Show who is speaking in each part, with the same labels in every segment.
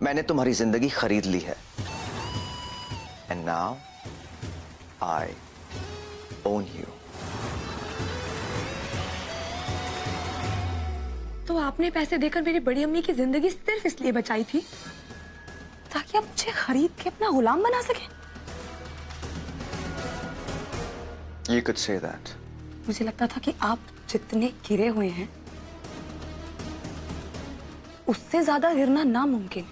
Speaker 1: मैंने तुम्हारी जिंदगी खरीद ली है and now I own you.
Speaker 2: तो आपने पैसे देकर मेरी बड़ी अम्मी की जिंदगी सिर्फ इसलिए बचाई थी ताकि आप मुझे खरीद के अपना गुलाम बना सके?
Speaker 1: You could say that.
Speaker 2: मुझे लगता था कि आप जितने गिरे हुए हैं उससे ज्यादा गिरना नामुमकिन,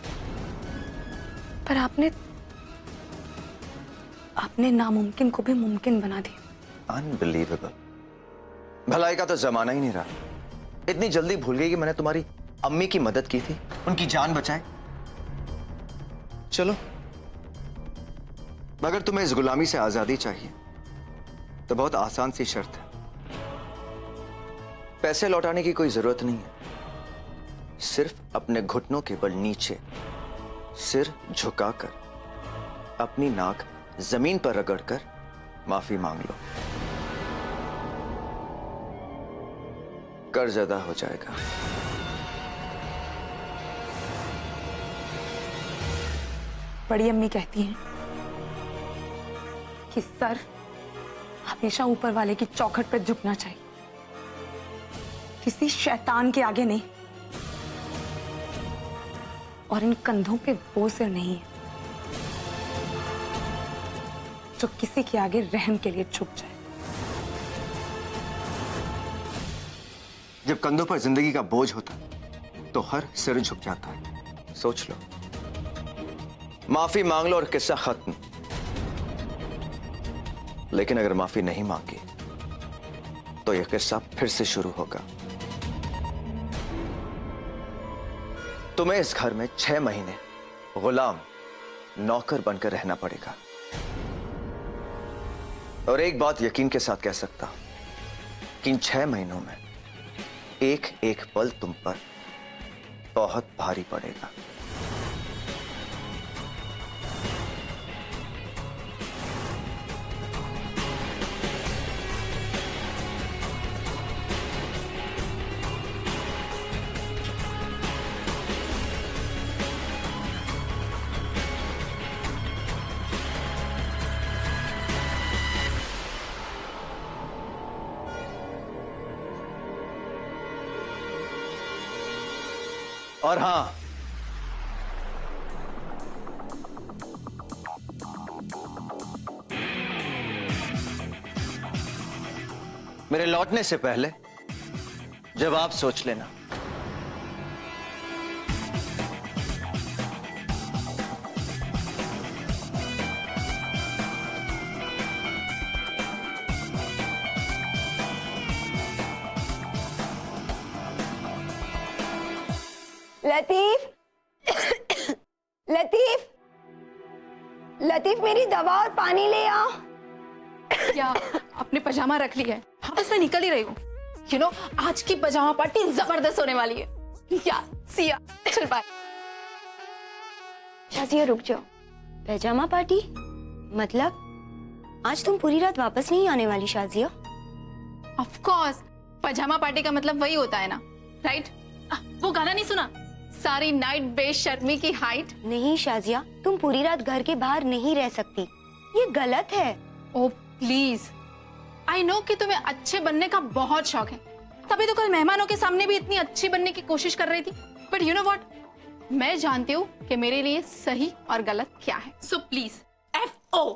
Speaker 2: पर आपने नामुमकिन को भी मुमकिन बना दिया।
Speaker 1: Unbelievable. भलाई का तो जमाना ही नहीं रहा। इतनी जल्दी भूल गई कि मैंने तुम्हारी अम्मी की मदद की थी, उनकी जान बचाई। चलो, अगर तुम्हें इस गुलामी से आजादी चाहिए तो बहुत आसान सी शर्त है। पैसे लौटाने की कोई जरूरत नहीं है, सिर्फ अपने घुटनों के बल नीचे सिर झुकाकर अपनी नाक जमीन पर रगड़कर माफी मांग लो। कर्ज अदा हो जाएगा।
Speaker 2: बड़ी अम्मी कहती हैं कि सर हमेशा ऊपर वाले की चौखट पर झुकना चाहिए, किसी शैतान के आगे नहीं। और इन कंधों पे वो सिर नहीं है जो किसी के आगे रहम के लिए झुक जाए।
Speaker 1: जब कंधों पर जिंदगी का बोझ होता तो हर सिर झुक जाता है। सोच लो, माफी मांग लो और किस्सा खत्म। लेकिन अगर माफी नहीं मांगी तो यह किस्सा फिर से शुरू होगा। तुम्हें इस घर में 6 महीने गुलाम नौकर बनकर रहना पड़ेगा। और एक बात यकीन के साथ कह सकता हूं कि इन 6 महीनों में एक एक पल तुम पर बहुत भारी पड़ेगा। और हां, मेरे लौटने से पहले जवाब सोच लेना।
Speaker 3: लतीफ, लतीफ, लतीफ मेरी दवा और पानी ले आ।
Speaker 4: क्या आपने पजामा रख लिया है? हाँ, बस मैं निकल ही रही हूँ। यू नो, आज की पजामा पार्टी जबरदस्त होने वाली है। या सिया, चल बाय।
Speaker 3: शाजिया रुक जाओ। पजामा पार्टी मतलब आज तुम पूरी रात वापस नहीं आने वाली Shazia?
Speaker 4: Of course, pyjama party का मतलब वही होता है ना, राइट? वो गाना नहीं सुना, सारी नाइट बेशर्मी की हाइट?
Speaker 3: नहीं शाजिया, तुम पूरी रात घर के बाहर नहीं रह सकती, ये गलत है।
Speaker 4: ओह प्लीज, आई नो कि तुम्हें अच्छे बनने का बहुत शौक है, तभी तो कल मेहमानों के सामने भी इतनी अच्छी बनने की कोशिश कर रही थी। बट यू नो व्हाट, मैं जानती हूँ कि मेरे लिए सही और गलत क्या है। So please FO।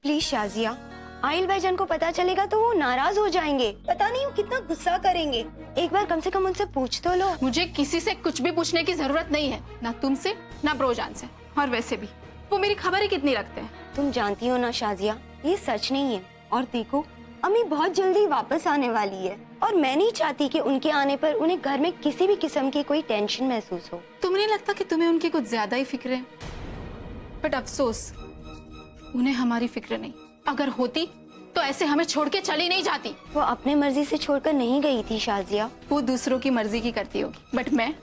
Speaker 3: Please Shazia, आइल भाईजान को पता चलेगा तो वो नाराज हो जाएंगे, पता नहीं वो कितना गुस्सा करेंगे। एक बार कम से कम उनसे पूछ तो लो।
Speaker 4: मुझे किसी से कुछ भी पूछने की जरूरत नहीं है, ना तुमसे ना ब्रोजान से। और वैसे भी वो मेरी खबर ही कितनी रखते हैं।
Speaker 3: तुम जानती हो ना शाजिया, ये सच नहीं है। और देखो, अम्मी बहुत जल्दी वापस आने वाली है और मैं नहीं चाहती कि उनके आने पर उन्हें घर में किसी भी किस्म की कोई टेंशन महसूस हो।
Speaker 4: तुम्हें नहीं लगता कि तुम्हें उनकी कुछ ज्यादा ही फिक्र है? बट अफसोस, उन्हें हमारी फिक्र नहीं। अगर होती तो ऐसे हमें छोड़ के चली नहीं जाती।
Speaker 3: वो अपने मर्जी से छोड़कर नहीं गई थी शाजिया।
Speaker 4: वो दूसरों की मर्जी की करती होगी, बट मैं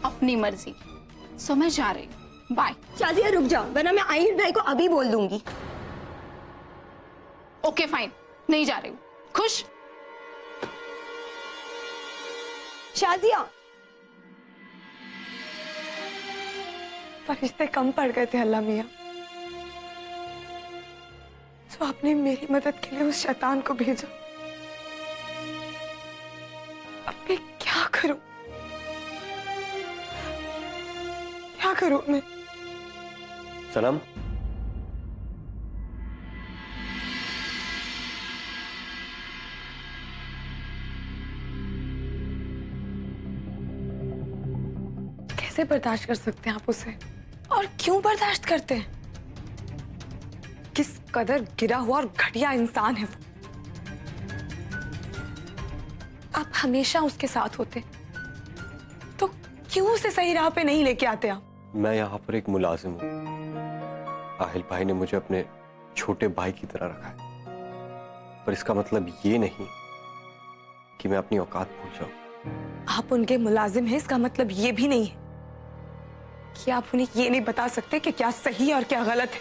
Speaker 4: अपनी मर्जी की। सो मैं जा रही हूँ, बाय।
Speaker 3: शाजिया रुक जाओ, वरना मैं आहिर भाई को अभी बोल दूंगी।
Speaker 4: ओके फाइन, नहीं जा रही हूँ। खुश?
Speaker 3: शाजिया,
Speaker 2: फरिश्ते कम पड़ गए थे अल्लाह मियाँ, जो आपने मेरी मदद के लिए उस शैतान को भेजा। अब मैं क्या करूं? क्या करूं मैं?
Speaker 5: सनम,
Speaker 2: कैसे बर्दाश्त कर सकते हैं आप उसे? और क्यों बर्दाश्त करते हैं? किस कदर गिरा हुआ और घटिया इंसान है वो। आप हमेशा उसके साथ होते, तो क्यों उसे सही राह पे नहीं लेके आते आप?
Speaker 5: मैं यहाँ पर एक मुलाजिम हूँ। आहिल भाई ने मुझे अपने छोटे भाई की तरह रखा है, पर इसका मतलब ये नहीं कि मैं अपनी औकात भूल जाऊं।
Speaker 2: आप उनके मुलाजिम हैं, इसका मतलब ये भी नहीं है कि आप उन्हें ये नहीं बता सकते कि क्या सही और क्या गलत है।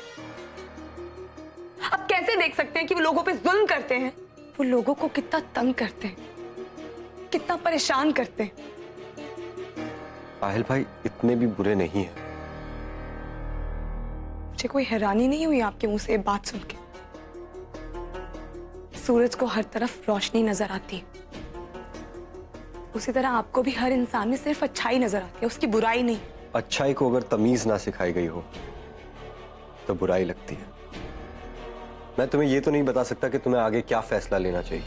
Speaker 2: आप कैसे देख सकते हैं कि वो लोगों पे जुल्म करते हैं? वो लोगों को कितना तंग करते हैं, कितना परेशान करते हैं।
Speaker 5: आहिल भाई इतने भी बुरे नहीं हैं।
Speaker 2: मुझे कोई हैरानी नहीं हुई आपके मुंह से ये बात सुन के। सूरज को हर तरफ रोशनी नजर आती है, उसी तरह आपको भी हर इंसान में सिर्फ अच्छाई नजर आती है, उसकी बुराई नहीं।
Speaker 5: अच्छाई को अगर तमीज ना सिखाई गई हो तो बुराई लगती है। मैं तुम्हें ये तो नहीं बता सकता कि तुम्हें आगे क्या फैसला लेना चाहिए।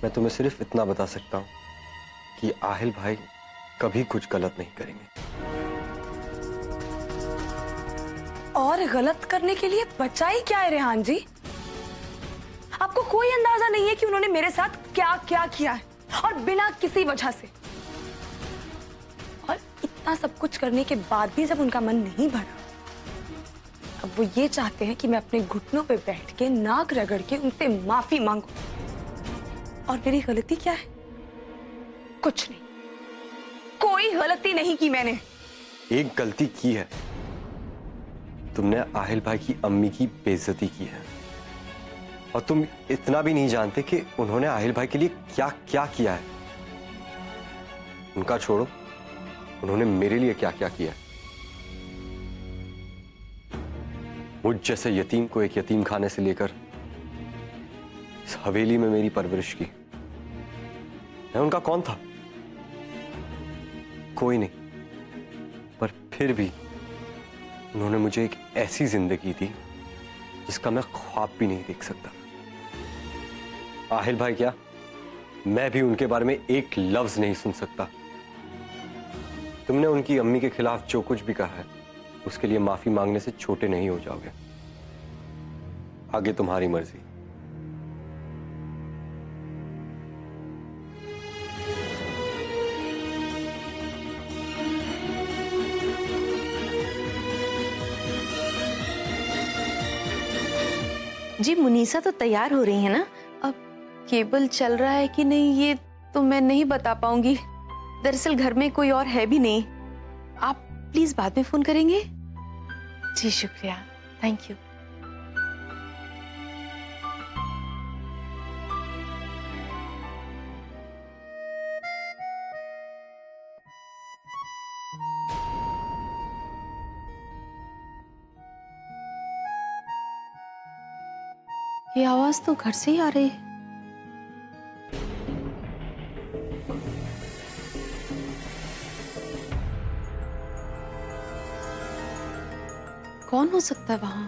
Speaker 5: मैं तुम्हें सिर्फ इतना बता सकता हूं कि आहिल भाई कभी कुछ गलत नहीं करेंगे।
Speaker 2: और गलत करने के लिए बचाई क्या है रेहान जी? आपको कोई अंदाजा नहीं है कि उन्होंने मेरे साथ क्या क्या किया है, और बिना किसी वजह से। और इतना सब कुछ करने के बाद भी जब उनका मन नहीं भरा, अब वो ये चाहते हैं कि मैं अपने घुटनों पे बैठ के नाक रगड़ के उनसे माफी मांगू। और मेरी गलती क्या है? कुछ नहीं, कोई गलती नहीं की मैंने।
Speaker 5: एक गलती की है, तुमने आहिल भाई की अम्मी की बेइज्जती की है। और तुम इतना भी नहीं जानते कि उन्होंने आहिल भाई के लिए क्या क्या किया है। उनका छोड़ो, उन्होंने मेरे लिए क्या क्या किया है। मुझ जैसे यतीम को एक यतीम खाने से लेकर इस हवेली में मेरी परवरिश की। मैं उनका कौन था? कोई नहीं, पर फिर भी उन्होंने मुझे एक ऐसी जिंदगी दी जिसका मैं ख्वाब भी नहीं देख सकता। आहिल भाई क्या, मैं भी उनके बारे में एक लफ्ज नहीं सुन सकता। तुमने उनकी अम्मी के खिलाफ जो कुछ भी कहा है, उसके लिए माफी मांगने से छोटे नहीं हो जाओगे। आगे तुम्हारी मर्जी।
Speaker 6: जी मुनीसा तो तैयार हो रही है ना? अब केबल चल रहा है कि नहीं ये तो मैं नहीं बता पाऊंगी। दरअसल घर में कोई और है भी नहीं। आप प्लीज बाद में फोन करेंगे? जी शुक्रिया, थैंक यू। ये आवाज तो घर से ही आ रही है। कौन हो सकता है वहां?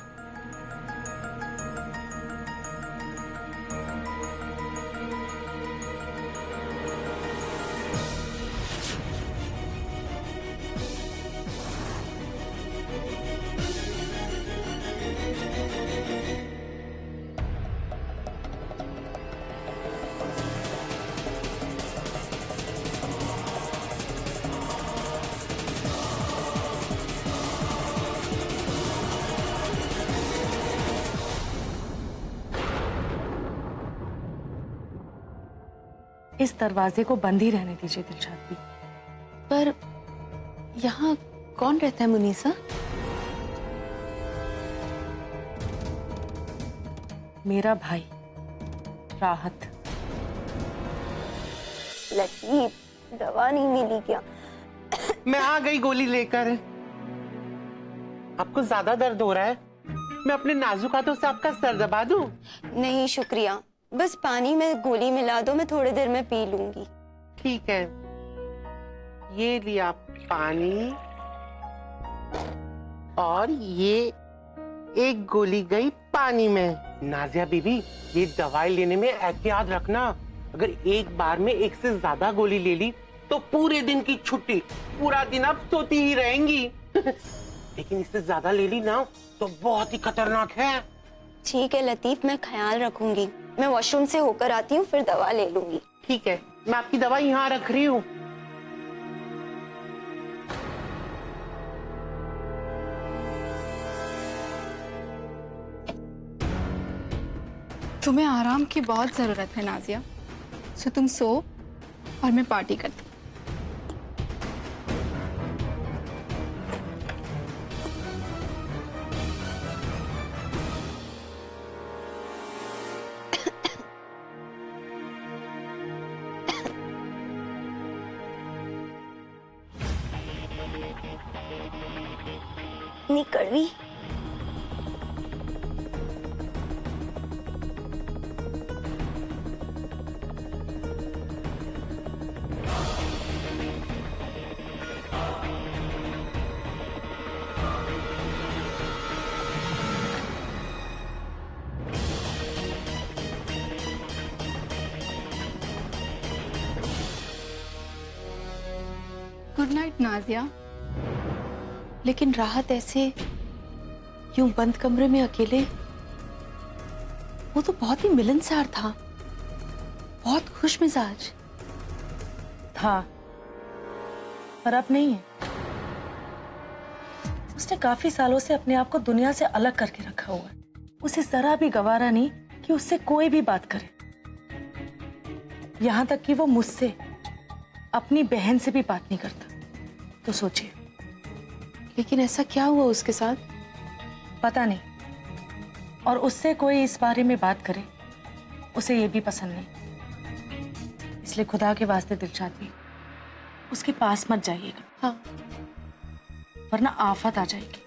Speaker 2: इस दरवाजे को बंद ही रहने दीजिए दिलशाद भी।
Speaker 6: पर यहाँ कौन रहता है मुनीसा?
Speaker 2: मेरा भाई राहत।
Speaker 3: लतीफ, दवा नहीं मिली क्या?
Speaker 7: मैं आ गई गोली लेकर। आपको ज्यादा दर्द हो रहा है? मैं अपने नाजुक हाथों से आपका सर दबा दूं?
Speaker 3: नहीं शुक्रिया, बस पानी में गोली मिला दो, मैं थोड़ी देर में पी लूंगी।
Speaker 7: ठीक है, ये लिया पानी और ये एक गोली गई पानी में। नाजिया बीबी, ये दवाई लेने में एहतियात रखना। अगर एक बार में एक से ज्यादा गोली ले ली तो पूरे दिन की छुट्टी, पूरा दिन आप सोती ही रहेंगी। लेकिन इससे ज्यादा ले ली ना तो बहुत ही खतरनाक है।
Speaker 3: ठीक है लतीफ, मैं ख्याल रखूंगी। मैं वॉशरूम से होकर आती हूँ, फिर दवा ले लूंगी।
Speaker 7: ठीक है, मैं आपकी दवा यहाँ रख रही हूँ।
Speaker 4: तुम्हें आराम की बहुत जरूरत है नाजिया, सो तुम सो और मैं पार्टी करती हूँ।
Speaker 3: इतनी कड़वी।
Speaker 4: Good night Nazia.
Speaker 6: लेकिन राहत ऐसे यूं बंद कमरे में अकेले, वो तो बहुत ही मिलनसार था, बहुत खुश मिजाज
Speaker 8: था, पर अब नहीं है। उसने काफी सालों से अपने आप को दुनिया से अलग करके रखा हुआ है। उसे जरा भी गवारा नहीं कि उससे कोई भी बात करे, यहां तक कि वो मुझसे, अपनी बहन से भी बात नहीं करता। तो सोचिए।
Speaker 6: लेकिन ऐसा क्या हुआ उसके साथ?
Speaker 8: पता नहीं, और उससे कोई इस बारे में बात करे उसे ये भी पसंद नहीं। इसलिए खुदा के वास्ते दिलशाद भी उसके पास मत जाइएगा।
Speaker 6: हाँ,
Speaker 8: वरना आफत आ जाएगी।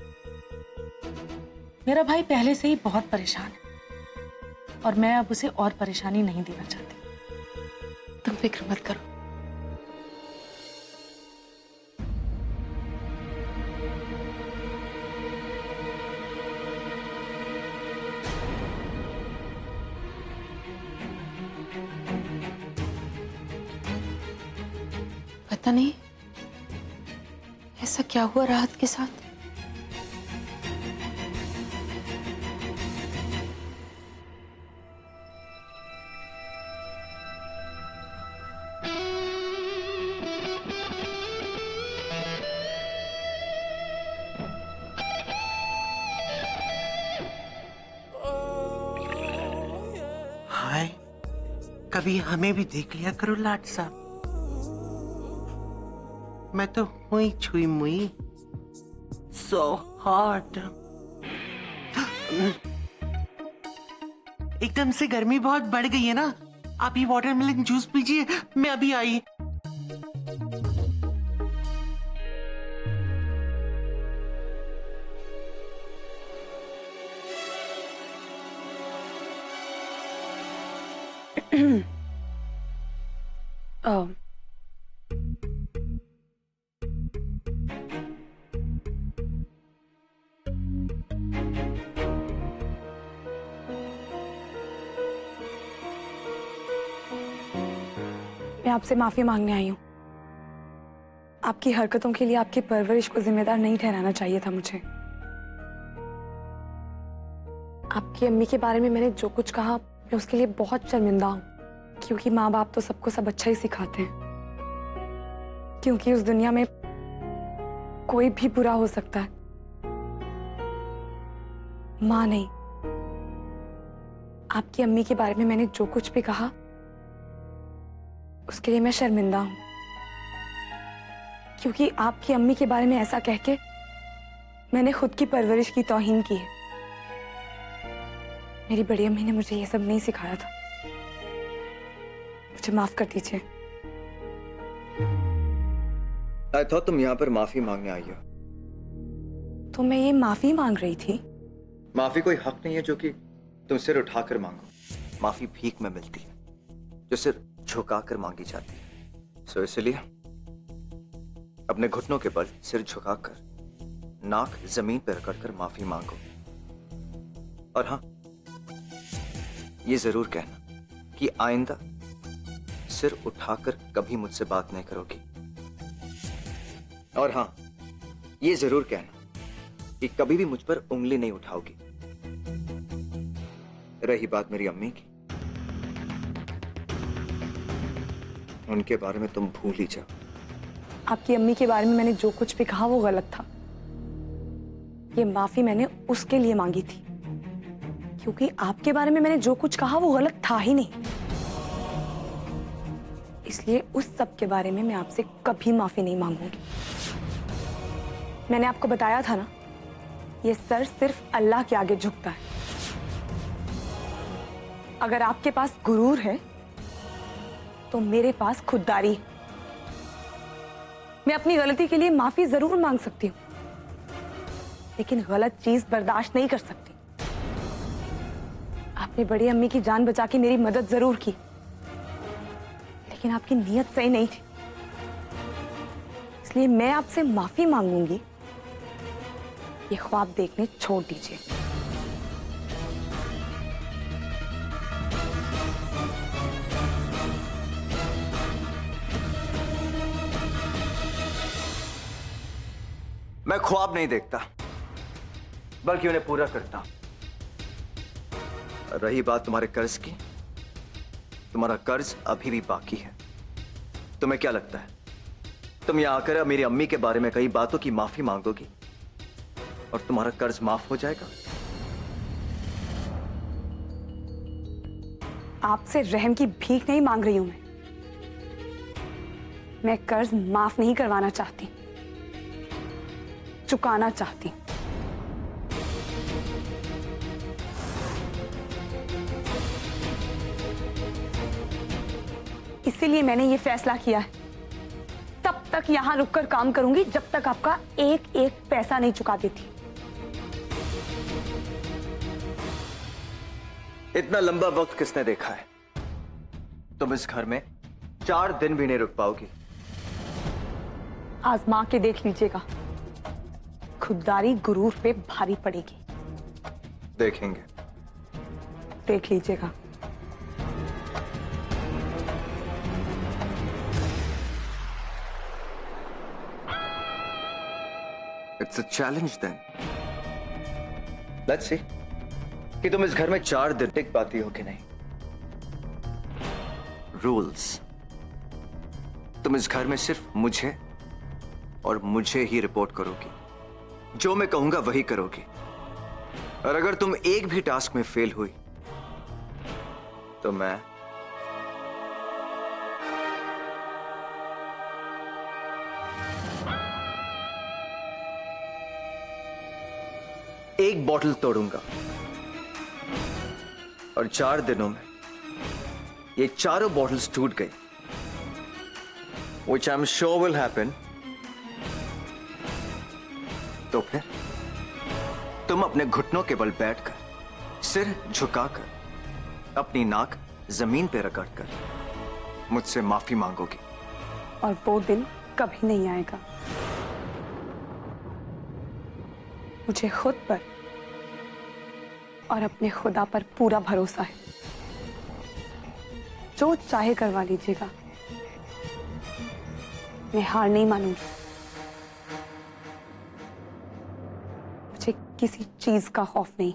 Speaker 8: मेरा भाई पहले से ही बहुत परेशान है और मैं अब उसे और परेशानी नहीं देना चाहती।
Speaker 6: तुम फिक्र मत करो। पता नहीं ऐसा क्या हुआ राहत के साथ।
Speaker 7: हाय, कभी हमें भी देख लिया करो लाट साहब। मैं तो हुई छुई मुई, सो हॉट। एकदम से गर्मी बहुत बढ़ गई है ना। आप ये वाटरमेलन जूस पीजिए, मैं अभी आई।
Speaker 2: मैं आपसे माफी मांगने आई हूँ। आपकी हरकतों के लिए आपकी परवरिश को जिम्मेदार नहीं ठहराना चाहिए था मुझे। आपकी अम्मी के बारे में मैंने जो कुछ कहा, मैं उसके लिए बहुत शर्मिंदा हूँ। क्योंकि माँ बाप तो सबको सब अच्छा ही सिखाते हैं। क्योंकि उस दुनिया में कोई भी बुरा हो सकता है, माँ नहीं। आपकी अम्मी के बारे में मैंने जो कुछ भी कहा, उसके लिए मैं शर्मिंदा हूं। क्योंकि आपकी अम्मी के बारे में ऐसा कह के मैंने खुद की परवरिश की तौहीन की है। मेरी बड़ी अम्मी ने मुझे ये सब नहीं सिखाया था। मुझे माफ कर दीजिए।
Speaker 1: आई थॉट तुम यहाँ पर माफी मांगने आई हो।
Speaker 2: तो मैं ये माफी मांग रही थी।
Speaker 1: माफी कोई हक नहीं है जो कि तुम सिर उठाकर मांगो। माफी भीख में मिलती है जो सिर झुकाकर मांगी जाती है। सो इसलिए अपने घुटनों के बल सिर झुकाकर नाक जमीन पर रगड़कर माफी मांगो। और हाँ, ये जरूर कहना कि आइंदा सिर उठाकर कभी मुझसे बात नहीं करोगी। और हाँ, ये जरूर कहना कि कभी भी मुझ पर उंगली नहीं उठाओगी। रही बात मेरी अम्मी की, उनके बारे में तुम भूल ही जाओ।
Speaker 2: आपकी अम्मी के बारे में मैंने जो कुछ भी कहा वो गलत था। ये माफी मैंने उसके लिए मांगी थी, क्योंकि आपके बारे में मैंने जो कुछ कहा वो गलत था ही नहीं। इसलिए उस सब के बारे में मैं आपसे कभी माफी नहीं मांगूंगी। मैंने आपको बताया था ना, ये सर सिर्फ अल्लाह के आगे झुकता है। अगर आपके पास गुरूर है तो मेरे पास खुददारी है। मैं अपनी गलती के लिए माफी जरूर मांग सकती हूँ, लेकिन गलत चीज बर्दाश्त नहीं कर सकती। आपने बड़ी अम्मी की जान बचा के मेरी मदद जरूर की, लेकिन आपकी नीयत सही नहीं थी। इसलिए मैं आपसे माफी मांगूंगी। ये ख्वाब देखने छोड़ दीजिए।
Speaker 1: मैं ख्वाब नहीं देखता, बल्कि उन्हें पूरा करता हूं। रही बात तुम्हारे कर्ज की, तुम्हारा कर्ज अभी भी बाकी है। तुम्हें क्या लगता है तुम यहां आकर मेरी अम्मी के बारे में कई बातों की माफी मांगोगी और तुम्हारा कर्ज माफ हो जाएगा?
Speaker 2: आपसे रहम की भीख नहीं मांग रही हूं मैं कर्ज माफ नहीं करवाना चाहती, चुकाना चाहती। इसीलिए मैंने ये फैसला किया है, तब तक यहां रुककर काम करूंगी जब तक आपका एक एक पैसा नहीं चुका देती।
Speaker 1: इतना लंबा वक्त किसने देखा है? तुम इस घर में 4 दिन भी नहीं रुक पाओगी।
Speaker 2: आजमा के देख लीजिएगा, खुददारी गुरूर पे भारी पड़ेगी।
Speaker 1: देखेंगे।
Speaker 2: देख लीजिएगा।
Speaker 1: It's a challenge then. Let's see कि तुम इस घर में 4 दिन टिक पाती हो कि नहीं। रूल्स, तुम इस घर में सिर्फ मुझे और मुझे ही रिपोर्ट करोगी। जो मैं कहूंगा वही करोगी, और अगर तुम एक भी टास्क में फेल हुई तो मैं एक बॉटल तोड़ूंगा, और 4 दिनों में ये चारों बॉटल्स टूट गई, which I'm sure will happen। तो फिर तुम अपने घुटनों के बल बैठकर, सिर झुकाकर, अपनी नाक जमीन पर रगड़कर मुझसे माफी मांगोगी।
Speaker 2: और वो दिन कभी नहीं आएगा। मुझे खुद पर और अपने खुदा पर पूरा भरोसा है। जो चाहे करवा लीजिएगा, मैं हार नहीं मानूंगी। मुझे किसी चीज का खौफ नहीं।